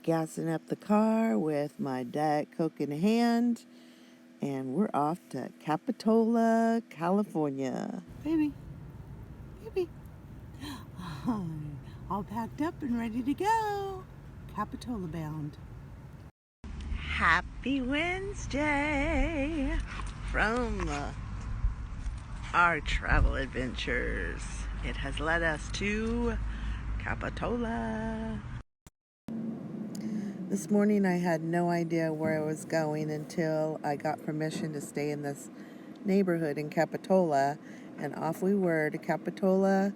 gassing up the car with my Diet Coke in hand, and we're off to Capitola, California. Baby, baby, all packed up and ready to go. Capitola bound. Happy Wednesday from our travel adventures. It has led us to Capitola. This morning I had no idea where I was going until I got permission to stay in this neighborhood in Capitola, and off we were to Capitola.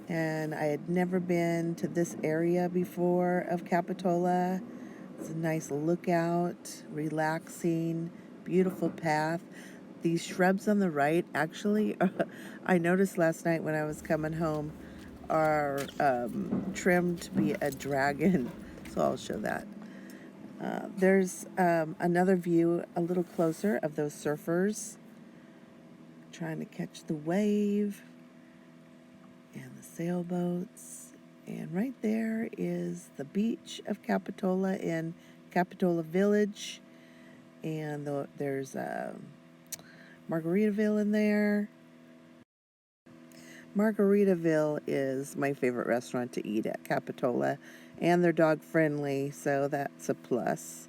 And I had never been to this area before of Capitola. It's a nice lookout, relaxing, beautiful path. These shrubs on the right, actually, I noticed last night when I was coming home, are trimmed to be a dragon. So I'll show that. There's another view a little closer of those surfers trying to catch the wave and the sailboats. And right there is the beach of Capitola in Capitola Village. And there's Margaritaville in there. Margaritaville is my favorite restaurant to eat at Capitola, and they're dog friendly, so that's a plus.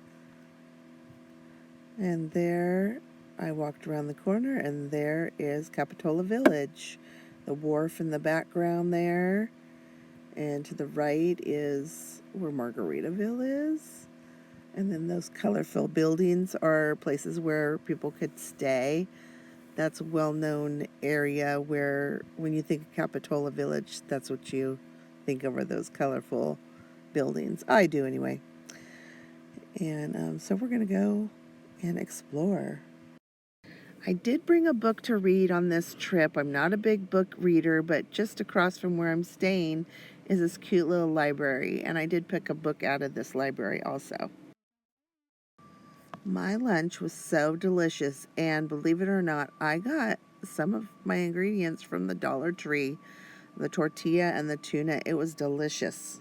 And there, I walked around the corner, and there is Capitola Village. The wharf in the background there, and to the right is where Margaritaville is. And then those colorful buildings are places where people could stay. That's a well-known area where, when you think of Capitola Village, that's what you think of, are those colorful buildings. I do anyway. And so we're going to go and explore. I did bring a book to read on this trip. I'm not a big book reader, but just across from where I'm staying is this cute little library, and I did pick a book out of this library also. My lunch was so delicious, and believe it or not, I got some of my ingredients from the Dollar Tree, the tortilla and the tuna. It was delicious.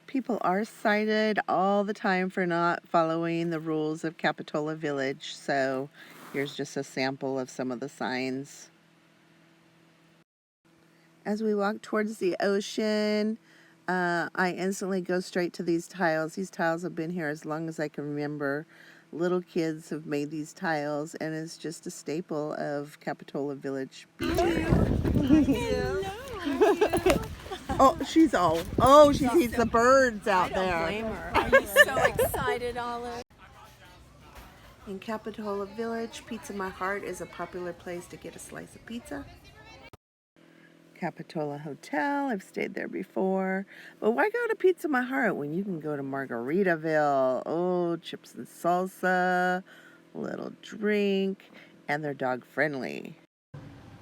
People are cited all the time for not following the rules of Capitola Village, so here's just a sample of some of the signs. As we walk towards the ocean, I instantly go straight to these tiles. These tiles have been here as long as I can remember. Little kids have made these tiles, and it's just a staple of Capitola Village beach area. Oh, she sees the birds out there. I don't blame her. I'm just so excited, Olive. In Capitola Village, Pizza My Heart is a popular place to get a slice of pizza. Capitola Hotel, I've stayed there before. But why go to Pizza My Heart when you can go to Margaritaville? Oh, chips and salsa, little drink, and they're dog friendly.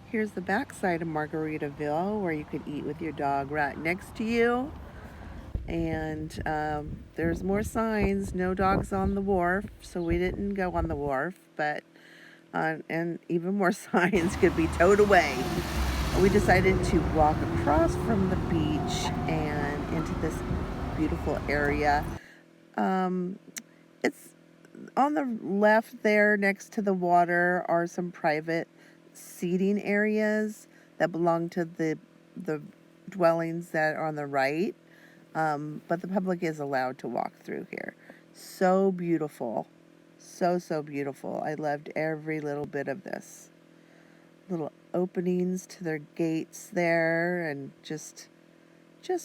Here's the backside of Margaritaville where you could eat with your dog right next to you. And there's more signs, no dogs on the wharf, so we didn't go on the wharf, but and even more signs could be towed away. We decided to walk across from the beach and into this beautiful area. It's on the left there next to the water are some private seating areas that belong to the dwellings that are on the right. But the public is allowed to walk through here. So beautiful. So beautiful. I loved every little bit of this. Little openings to their gates there, and just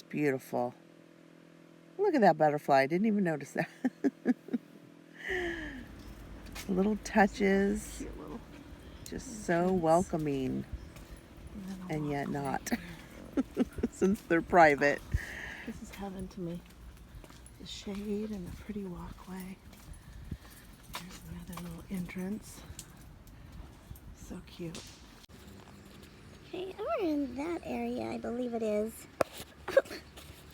beautiful. Look at that butterfly. I didn't even notice that. Little touches. Just so welcoming. And yet not. Since they're private. This is heaven to me. The shade and the pretty walkway. There's another little entrance. So cute. Okay, over in that area, I believe it is,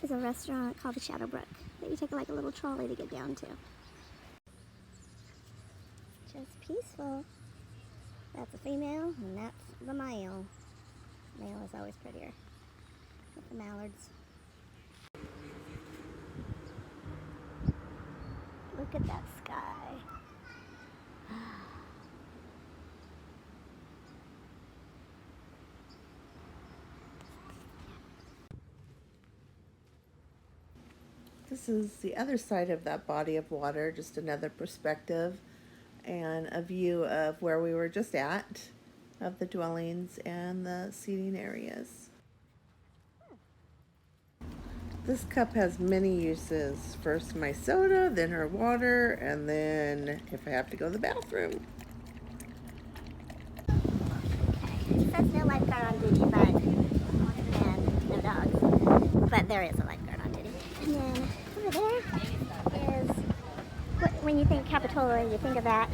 there's a restaurant called the Shadowbrook that you take like a little trolley to get down to. Just peaceful. That's a female, and that's the male. Male is always prettier with the mallards. Look at that sky. This is the other side of that body of water, just another perspective and a view of where we were just at, of the dwellings and the seating areas. This cup has many uses. First my soda, then her water, and then if I have to go to the bathroom. It says no lifeguard on duty, and no dogs. But there is a lifeguard on duty. And then over there is, when you think Capitola, you think of that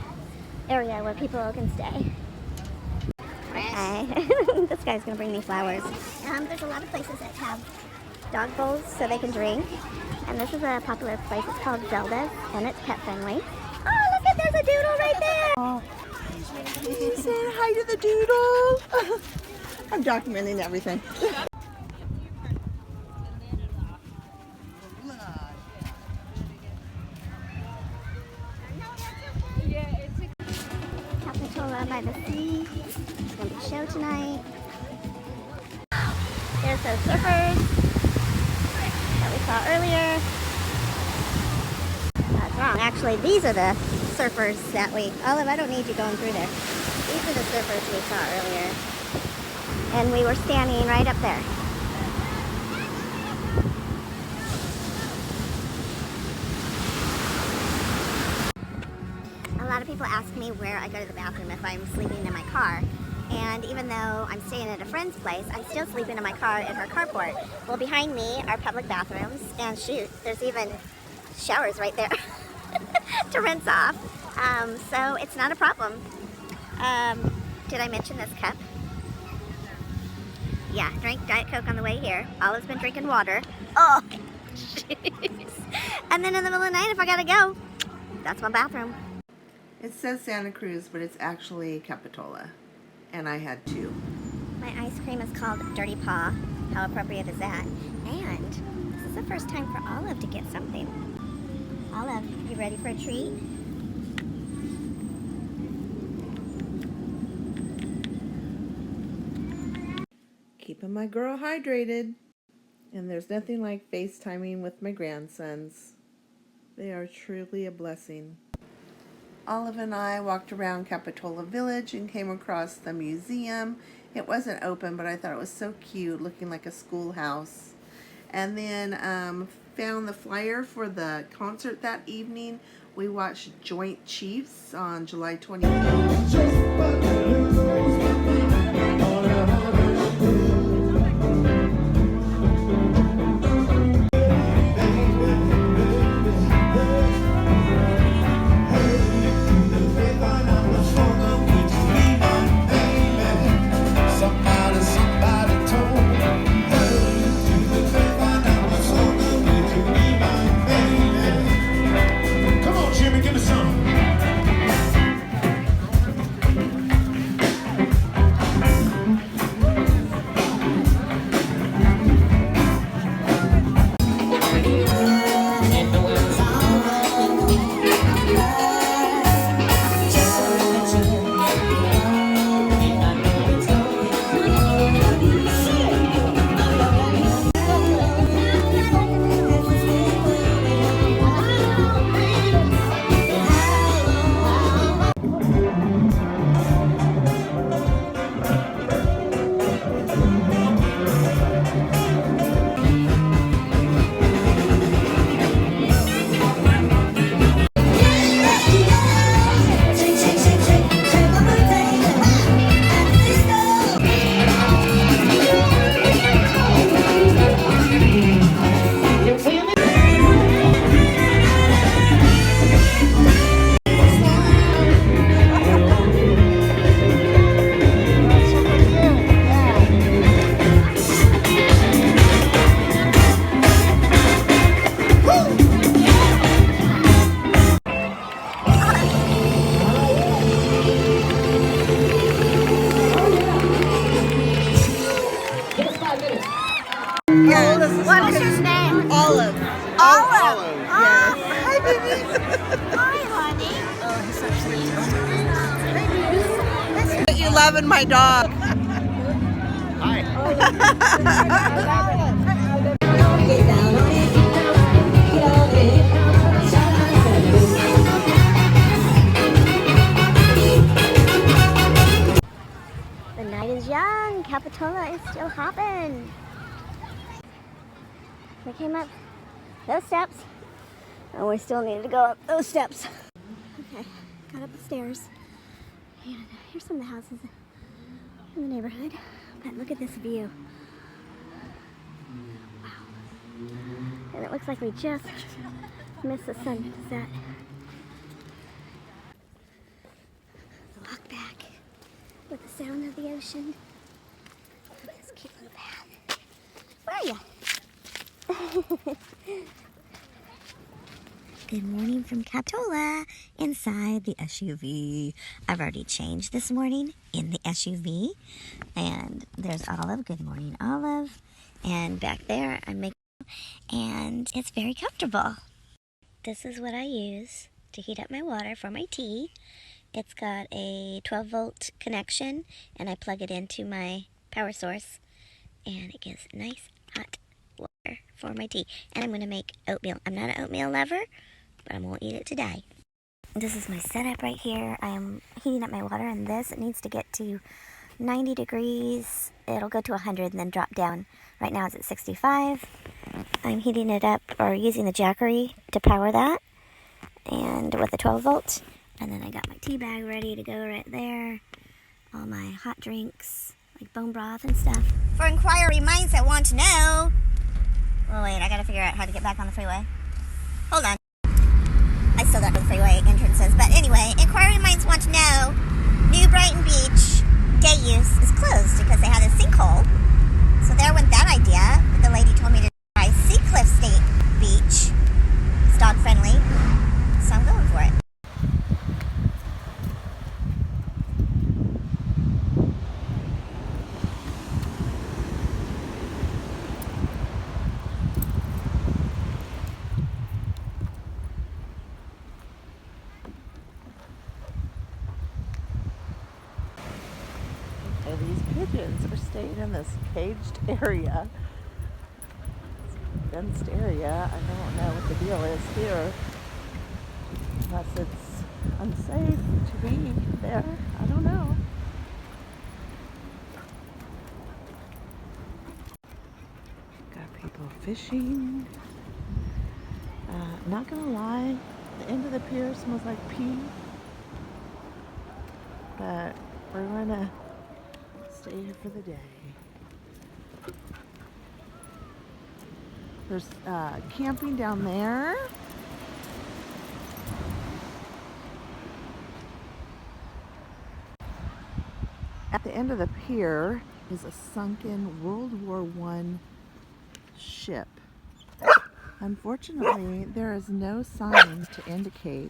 area where people can stay. Hi. This guy's gonna bring me flowers. There's a lot of places that have dog bowls so they can drink. And this is a popular place. It's called Zelda's, and it's pet friendly. Oh, look at, there's a doodle right there. Oh. Saying hi to the doodle. I'm documenting everything. Capitola by the sea. It's gonna be a show tonight. There's those surfers that we saw earlier. That's wrong. Actually, these are the surfers that Olive, I don't need you going through there. These are the surfers we saw earlier. And we were standing right up there. A lot of people ask me where I go to the bathroom if I'm sleeping in my car. And even though I'm staying at a friend's place, I'm still sleeping in my car in her carport. Well, behind me are public bathrooms, and shoot, there's even showers right there to rinse off. So it's not a problem. Did I mention this cup? Yeah, drank Diet Coke on the way here. Olive's been drinking water. Oh, jeez. And then in the middle of the night, if I gotta go, that's my bathroom. It says Santa Cruz, but it's actually Capitola. And I had two. My ice cream is called Dirty Paw. How appropriate is that? And this is the first time for Olive to get something. Olive, you ready for a treat? Keeping my girl hydrated. And there's nothing like FaceTiming with my grandsons. They are truly a blessing. Olive and I walked around Capitola Village and came across the museum. It wasn't open, but I thought it was so cute, looking like a schoolhouse. And then found the flyer for the concert that evening. We watched Joint Chiefs on July 28th. Olive. Hi, baby. Hi, honey. You loving my dog. Hi. The night is young. Capitola is still hopping. We came up those steps, and we still needed to go up those steps. Okay, got up the stairs, and here's some of the houses in the neighborhood. But look at this view. Wow. And it looks like we just missed the sunset. Walk back with the sound of the ocean. Look at this cute little path. Where are you? Good morning from Capitola inside the SUV. I've already changed this morning in the SUV. And there's Olive. Good morning, Olive. And back there, I'm making, and it's very comfortable. This is what I use to heat up my water for my tea. It's got a 12-volt connection, and I plug it into my power source, and it gives nice hot water for my tea. And I'm going to make oatmeal. I'm not an oatmeal lover, but I won't eat it today. This is my setup right here. I am heating up my water, and this, it needs to get to 90 degrees. It'll go to 100 and then drop down. Right now it's at 65. I'm heating it up, or using the Jackery to power that, and with a 12 volt. And then I got my tea bag ready to go right there. All my hot drinks, like bone broth and stuff. For inquiry minds that want to know. Oh wait, I gotta figure out how to get back on the freeway. Hold on. I still don't know the freeway entrances, but anyway, inquiry minds want to know. New Brighton Beach day use is closed because they had a sinkhole. So there went that idea. But the lady told me to try Seacliff State Beach. It's dog friendly, so I'm going for it. And these pigeons are staying in this caged area. It's a fenced area. I don't know what the deal is here. Unless it's unsafe to be there. I don't know. Got people fishing. Not gonna lie, the end of the pier smells like pee. But we're gonna stay here for the day. There's camping down there. At the end of the pier is a sunken World War I ship. Unfortunately, there is no sign to indicate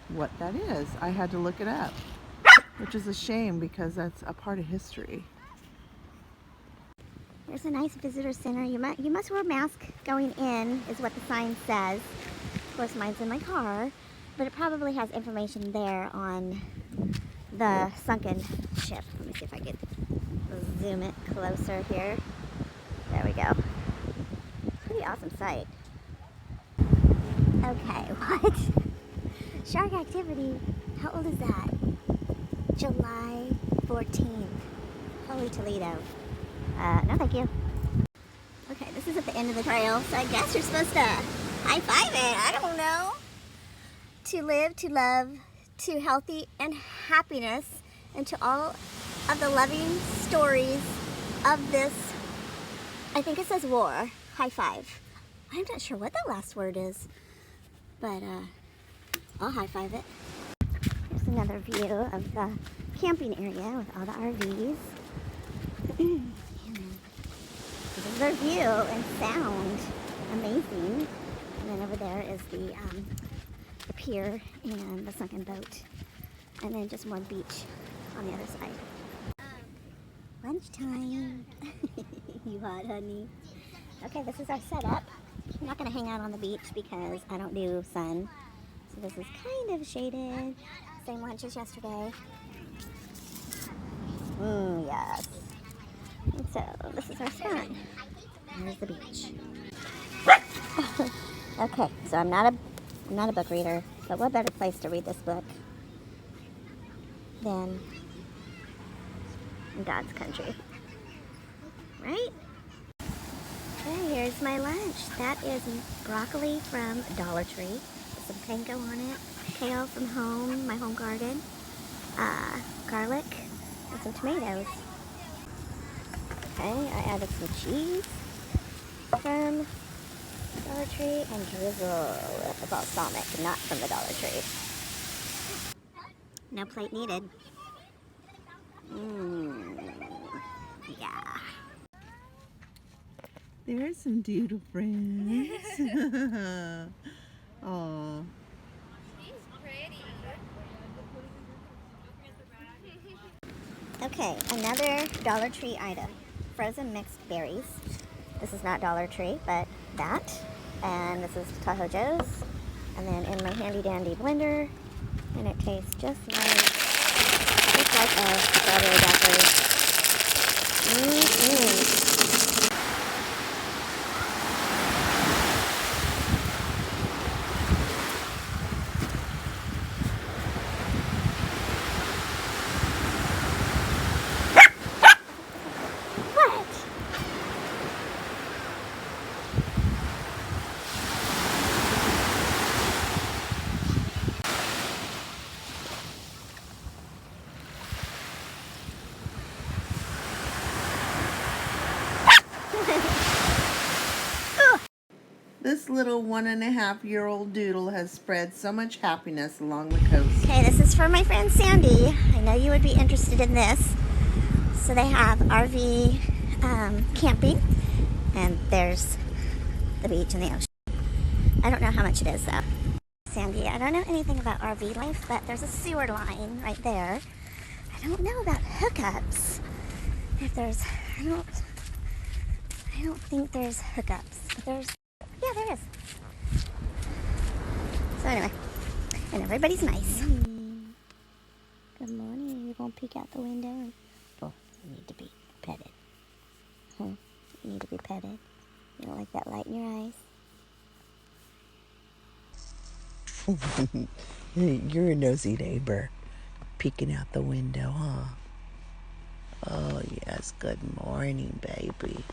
what that is. I had to look it up, which is a shame because that's a part of history. There's a nice visitor center. You must wear a mask going in, is what the sign says. Of course, mine's in my car, but it probably has information there on the sunken ship. Let me see if I can zoom it closer here. There we go. Pretty awesome sight. Okay, what? Shark activity. How old is that? July 14th. Holy Toledo. No thank you. Okay, this is at the end of the trail, so I guess you're supposed to high-five it. I don't know. To live, to love, to healthy and happiness, and to all of the loving stories of this, I think it says war. High five. I'm not sure what that last word is, but I'll high-five it. Here's another view of the camping area with all the RVs. This is their view and sound. Amazing. And then over there is the pier and the sunken boat. And then just more beach on the other side. Lunchtime. You hot, honey? Okay, this is our setup. I'm not going to hang out on the beach because I don't do sun. So this is kind of shaded. Same lunch as yesterday. Yes. And so this is our spot. There's the beach. Okay, so I'm not a book reader, but what better place to read this book than in God's country, right? Okay, here's my lunch. That is broccoli from Dollar Tree with some panko on it, kale from home, my home garden, garlic, and some tomatoes. Okay, I added some cheese from Dollar Tree and drizzle with the balsamic, not from the Dollar Tree. No plate needed. Yeah. There's some doodle friends. Aw. Okay, another Dollar Tree item. Frozen mixed berries. This is not Dollar Tree, but that. And this is Tahoe Joe's. And then in my handy dandy blender. And it tastes just like a strawberry daiquiri. What? This little 1.5-year-old doodle has spread so much happiness along the coast. Okay, this is for my friend Sandy. I know you would be interested in this. So they have RV camping, and there's the beach and the ocean. I don't know how much it is though. Sandy, I don't know anything about RV life, but there's a sewer line right there. I don't know about hookups. If there's, I don't think there's hookups. But there's, yeah, there is. So anyway, and everybody's nice. Good morning. You're gonna peek out the window. And, oh, you need to be petted. Huh? You need to be petted. You don't like that light in your eyes? You're a nosy neighbor, peeking out the window, huh? Oh, yes. Good morning, baby.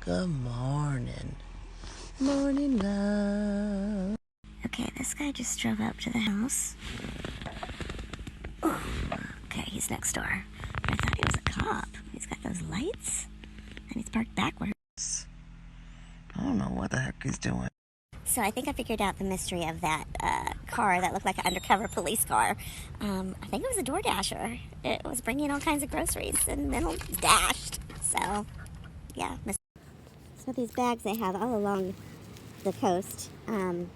Good morning. Morning, love. Okay, this guy just drove up to the house. Oh, okay, he's next door. I thought he was a cop. He's got those lights, and he's parked backwards. I don't know what the heck he's doing. So I think I figured out the mystery of that car that looked like an undercover police car. I think it was a door dasher. It was bringing all kinds of groceries, and then it dashed. So, yeah. So these bags they have all along the coast, and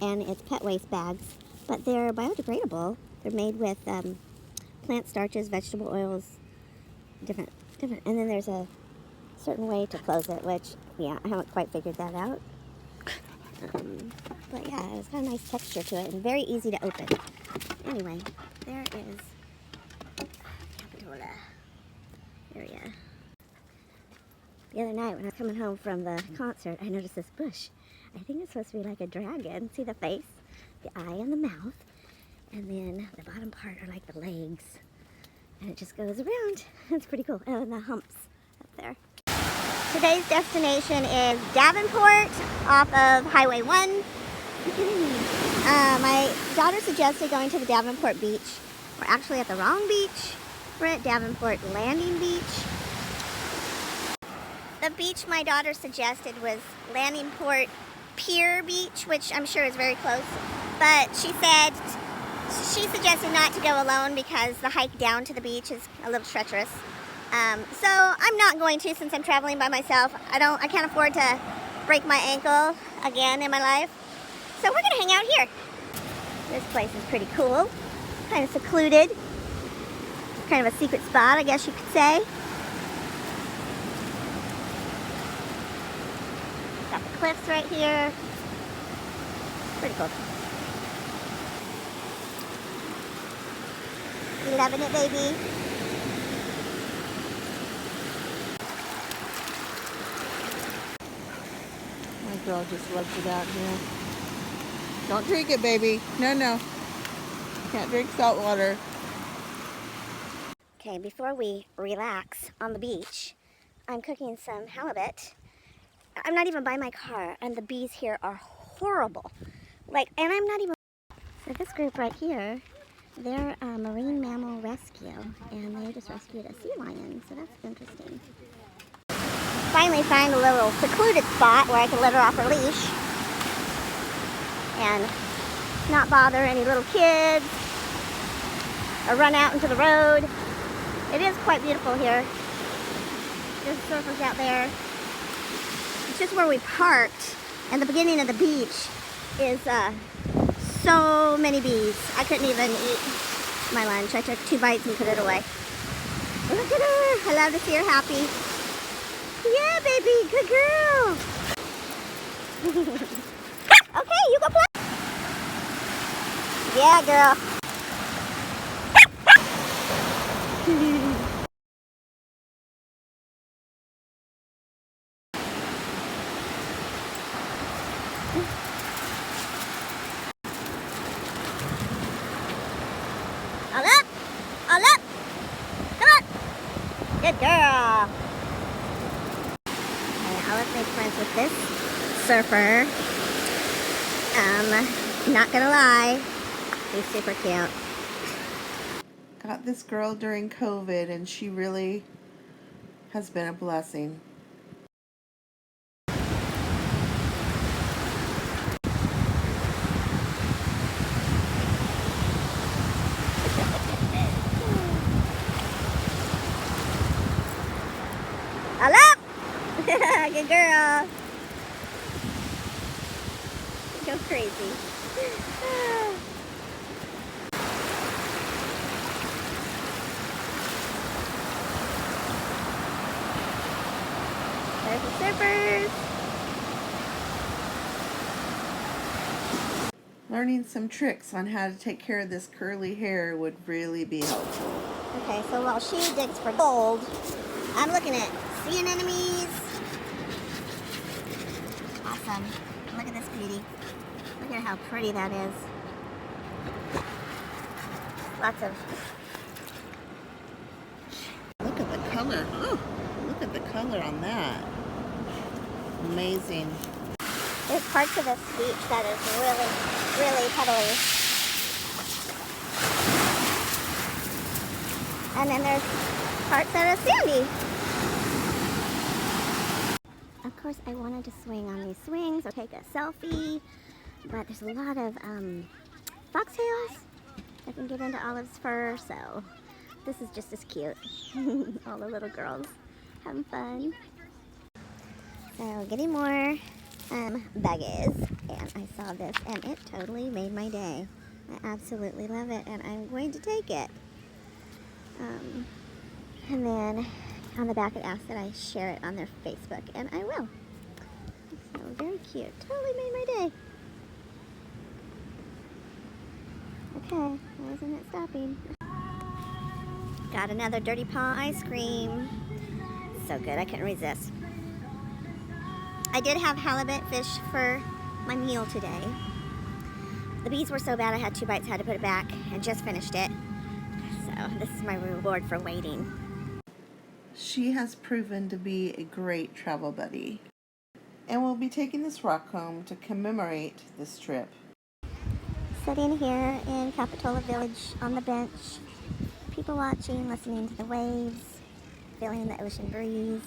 it's pet waste bags, but they're biodegradable. They're made with plant starches, vegetable oils, different, and then there's a certain way to close it, which, yeah, I haven't quite figured that out. But yeah, it's got a nice texture to it and very easy to open. Anyway, there is Capitola area. The other night when I was coming home from the concert, I noticed this bush. I think it's supposed to be like a dragon. See the face, the eye, and the mouth. And then the bottom part are like the legs. And it just goes around. It's pretty cool. Oh, and the humps up there. Today's destination is Davenport off of Highway 1. My daughter suggested going to the Davenport beach. We're actually at the wrong beach. We're at Davenport Landing Beach. The beach my daughter suggested was Landingport Pier Beach, which I'm sure is very close. But she suggested not to go alone because the hike down to the beach is a little treacherous. So I'm not going to since I'm traveling by myself. I can't afford to break my ankle again in my life. So we're gonna hang out here. This place is pretty cool. Kind of secluded. Kind of a secret spot, I guess you could say. Stop it. cliffs right here. Pretty cool. You loving it, baby? My girl just loves it out here. Don't drink it, baby. No, no. Can't drink salt water. Okay, before we relax on the beach, I'm cooking some halibut. I'm not even by my car, and the bees here are horrible. Like, and I'm not even... So this group right here, they're a marine mammal rescue, and they just rescued a sea lion, so that's interesting. Finally find a little secluded spot where I can let her off her leash and not bother any little kids or run out into the road. It is quite beautiful here. There's surfers out there. It's just where we parked, and the beginning of the beach is so many bees. I couldn't even eat my lunch. I took 2 bites and put it away. Look at her. I love to see her happy. Yeah, baby. Good girl. Okay, you go play. Yeah, girl. All up. All up. Come on. Good girl. Okay, Olive made friends with this surfer. Not gonna lie, he's super cute. Got this girl during COVID, and she really has been a blessing. All up. Good girl. Go crazy. There's the surfers. Learning some tricks on how to take care of this curly hair would really be helpful. Okay, so while she digs for gold, I'm looking at sea anemones. Awesome. Look at this beauty. Look at how pretty that is. Lots of... Look at the color. Oh, look at the color on that. Amazing. There's parts of this beach that is really, really pebbly. And then there's parts that are sandy. Of course, I wanted to swing on these swings or take a selfie, but there's a lot of foxtails that can get into Olive's fur, so this is just as cute. All the little girls having fun. So getting more buggies, and I saw this, and it totally made my day. I absolutely love it, and I'm going to take it. And then on the back it asks that I share it on their Facebook, and I will. So very cute. Totally made my day. Okay, why isn't it stopping? Got another Dirty Paw ice cream. So good, I couldn't resist. I did have halibut fish for my meal today. The bees were so bad I had 2 bites, had to put it back, and just finished it. So this is my reward for waiting. She has proven to be a great travel buddy. And we'll be taking this rock home to commemorate this trip. Sitting here in Capitola Village on the bench, people watching, listening to the waves, feeling the ocean breeze.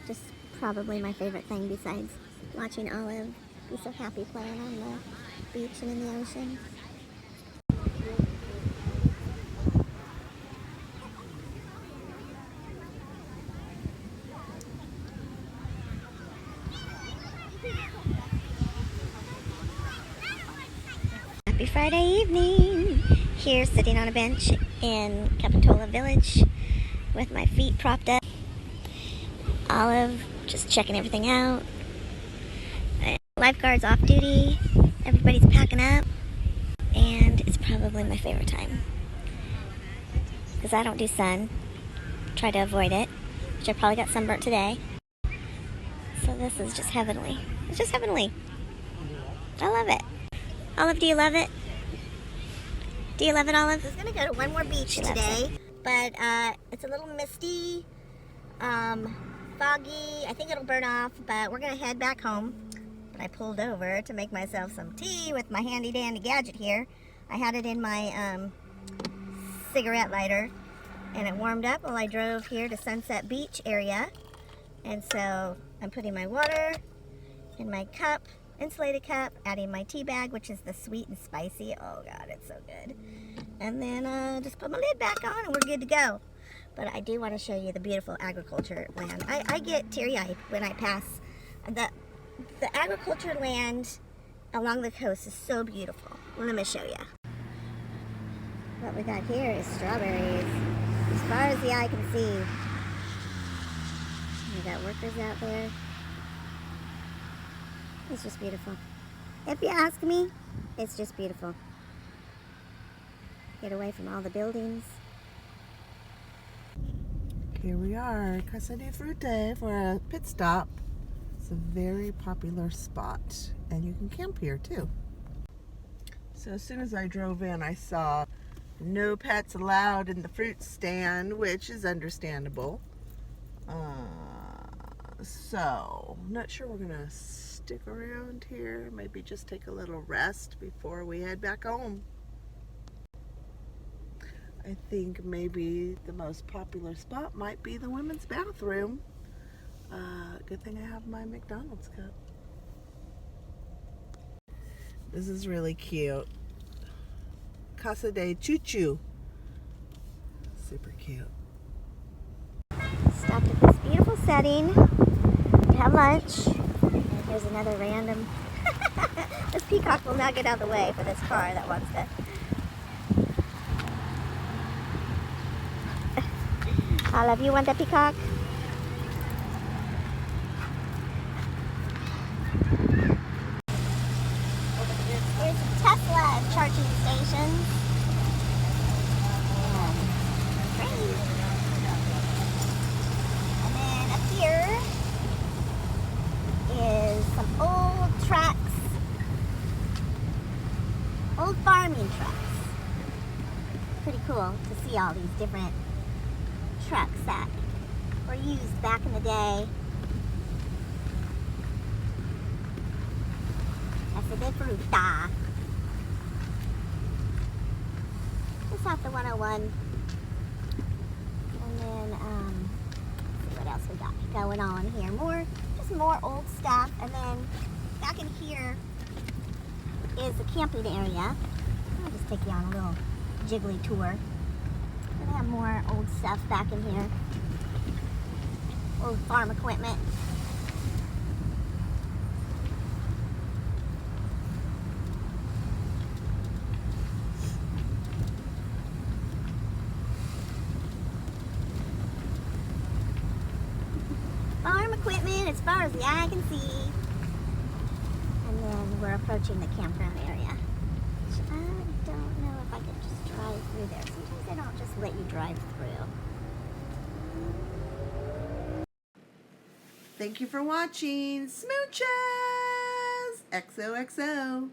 Just probably my favorite thing besides watching Olive be so happy playing on the beach and in the ocean. Happy Friday evening! Here sitting on a bench in Capitola Village with my feet propped up. Olive Just checking everything out. Lifeguard's off duty. Everybody's packing up. And it's probably my favorite time. Because I don't do sun. Try to avoid it. Which I probably got sunburnt today. So this is just heavenly. It's just heavenly. I love it. Olive, do you love it? Do you love it, Olive? I was going to go to one more beach today. But it's a little misty. Foggy. I think it'll burn off. But we're going to head back home. But I pulled over to make myself some tea with my handy dandy gadget here. I had it in my cigarette lighter, and it warmed up while I drove here to Sunset Beach area. And so I'm putting my water in my cup, insulated cup, adding my tea bag, which is the sweet and spicy. Oh God, it's so good. And then just put my lid back on and we're good to go. But I do want to show you the beautiful agriculture land. I get teary-eyed when I pass. The agriculture land along the coast is so beautiful. Let me show you. What we got here is strawberries, as far as the eye can see. We got workers out there. It's just beautiful. If you ask me, it's just beautiful. Get away from all the buildings. Here we are, Casa de Fruta for a pit stop. It's a very popular spot, and you can camp here too. So as soon as I drove in, I saw no pets allowed in the fruit stand, which is understandable. So not sure we're gonna stick around here. Maybe just take a little rest before we head back home. I think maybe the most popular spot might be the women's bathroom. Good thing I have my McDonald's cup. This is really cute. Casa de Chuchu. Super cute. Stopped at this beautiful setting to have lunch. And here's another random. This peacock will not get out of the way for this car that wants to. Olive, you want the peacock? Here's a Tesla charging station. And then up here is some old trucks, old farming trucks. Pretty cool to see all these different trucks that were used back in the day. Casa de Fruta. Just off the 101. And then, let's see what else we got going on here. Just more old stuff. And then back in here is the camping area. I'll just take you on a little jiggly tour. They have more old stuff back in here. Old farm equipment. Farm equipment as far as the eye can see. And then we're approaching the campground area. Which I don't know if I could just drive through there. Sometimes they don't just let you drive through. Thank you for watching. Smooches! XOXO.